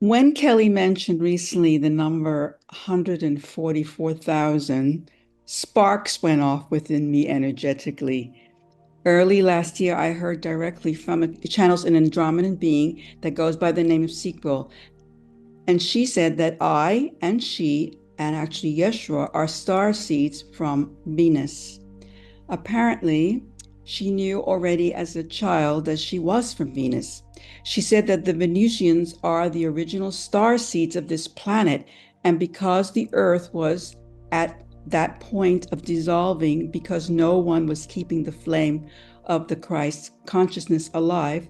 When Kelly mentioned recently the number 144,000, sparks went off within me energetically. Early last year, I heard directly from a channels an Andromedan being that goes by the name of Sequel. And she said that I and she, and actually Yeshua, are star seeds from Venus. Apparently, she knew already as a child that she was from Venus. She said that the Venusians are the original star seeds of this planet, and because the Earth was at that point of dissolving, because no one was keeping the flame of the Christ consciousness alive,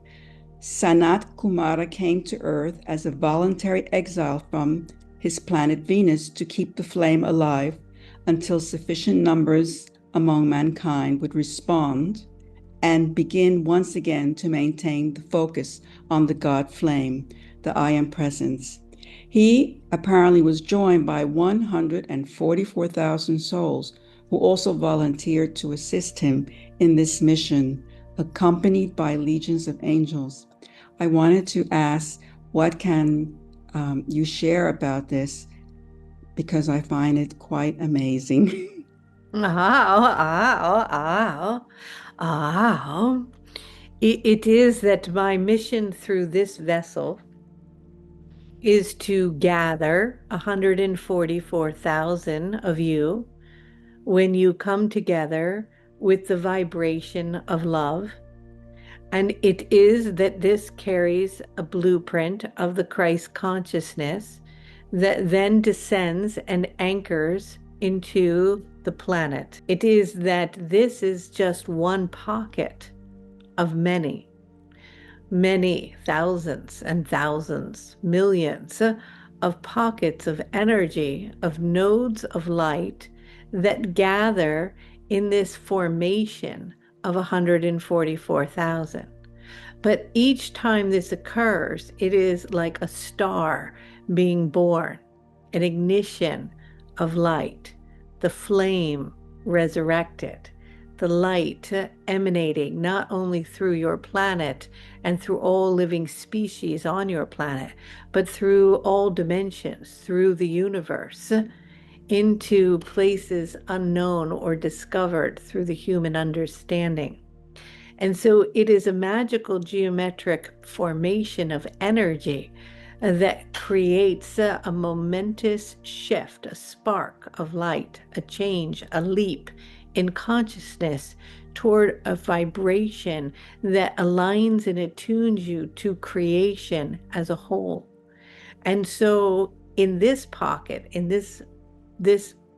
Sanat Kumara came to Earth as a voluntary exile from his planet Venus to keep the flame alive until sufficient numbers among mankind would respond and begin once again to maintain the focus on the God flame, the I am presence. He apparently was joined by 144,000 souls who also volunteered to assist him in this mission, accompanied by legions of angels. I wanted to ask, what can you share about this? Because I find it quite amazing. Ah, it is that my mission through this vessel is to gather 144,000 of you when you come together with the vibration of love. And it is that this carries a blueprint of the Christ consciousness that then descends and anchors into the planet. It is that this is just one pocket of many, many thousands and thousands, millions of pockets of energy, of nodes of light that gather in this formation of 144,000. But each time this occurs, it is like a star being born, an ignition of light, the flame resurrected, the light emanating not only through your planet and through all living species on your planet, but through all dimensions, through the universe, into places unknown or discovered through the human understanding. And so it is a magical geometric formation of energy that creates a momentous shift, a spark of light, a change, a leap in consciousness toward a vibration that aligns and attunes you to creation as a whole. And so in this pocket, in this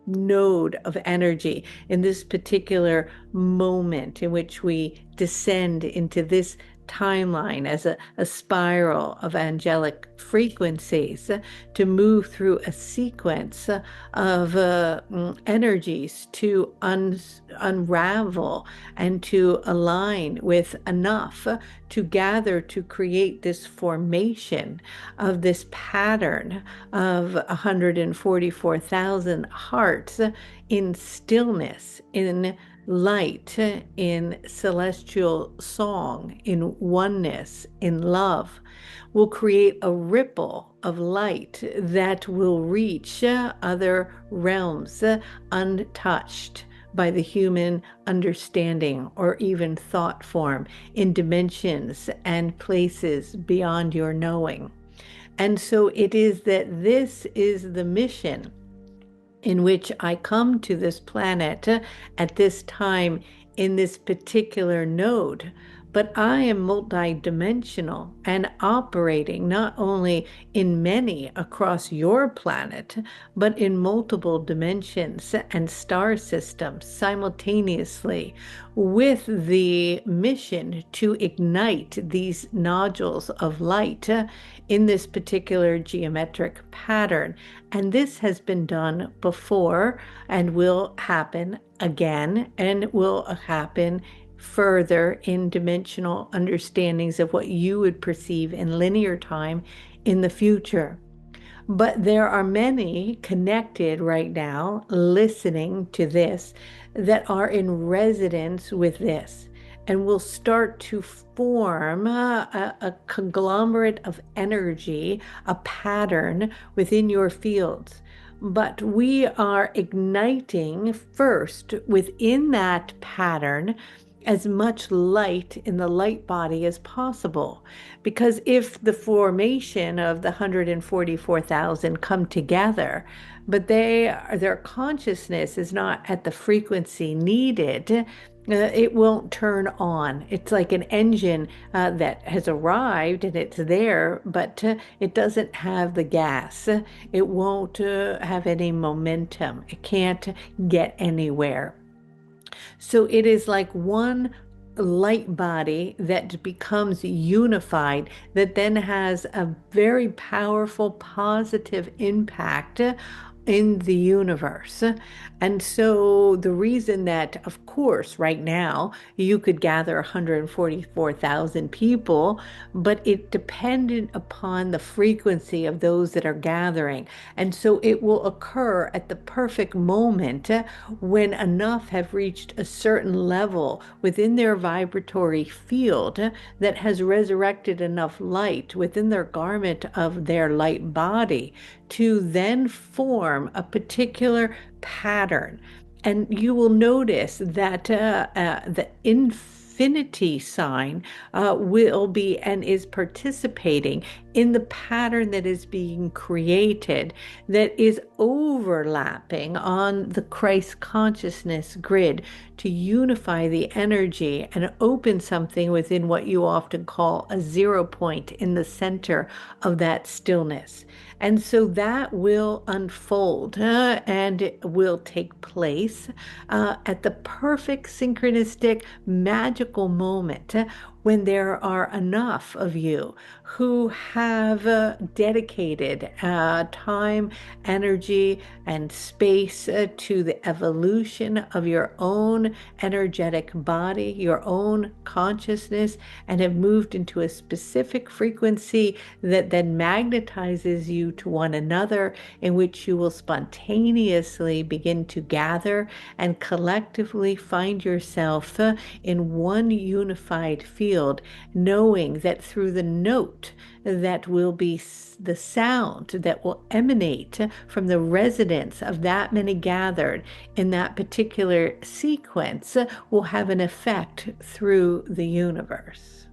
node of energy, in this particular moment in which we descend into this timeline as a spiral of angelic frequencies to move through a sequence of energies to unravel and to align with enough to gather to create this formation of this pattern of 144,000 hearts in stillness, in light, in celestial song, in oneness, in love, will create a ripple of light that will reach other realms untouched by the human understanding or even thought form in dimensions and places beyond your knowing. And so it is that this is the mission in which I come to this planet at this time in this particular node. But I am multidimensional and operating not only in many across your planet, but in multiple dimensions and star systems simultaneously, with the mission to ignite these nodules of light in this particular geometric pattern. And this has been done before and will happen again and will happen further in dimensional understandings of what you would perceive in linear time in the future. But there are many connected right now listening to this that are in resonance with this. and will start to form a conglomerate of energy, a pattern within your fields. But we are igniting first within that pattern as much light in the light body as possible. Because if the formation of the 144,000 come together, but their consciousness is not at the frequency needed, it won't turn on. It's like an engine that has arrived and it's there, but it doesn't have the gas. It won't have any momentum. It can't get anywhere. So it is like one light body that becomes unified, that then has a very powerful positive impact in the universe. And so the reason that, of course, right now you could gather 144,000 people, but it depended upon the frequency of those that are gathering. And so it will occur at the perfect moment when enough have reached a certain level within their vibratory field that has resurrected enough light within their garment of their light body to then form a particular pattern. And you will notice that the infinity sign will be and is participating in the pattern that is being created, that is overlapping on the Christ consciousness grid to unify the energy and open something within what you often call a 0 point in the center of that stillness. And so that will unfold and it will take place at the perfect synchronistic magical moment when there are enough of you who have dedicated time, energy, and space to the evolution of your own energetic body, your own consciousness, and have moved into a specific frequency that then magnetizes you to one another, in which you will spontaneously begin to gather and collectively find yourself in one unified field, knowing that through the note that will be the sound that will emanate from the resonance of that many gathered in that particular sequence will have an effect through the universe.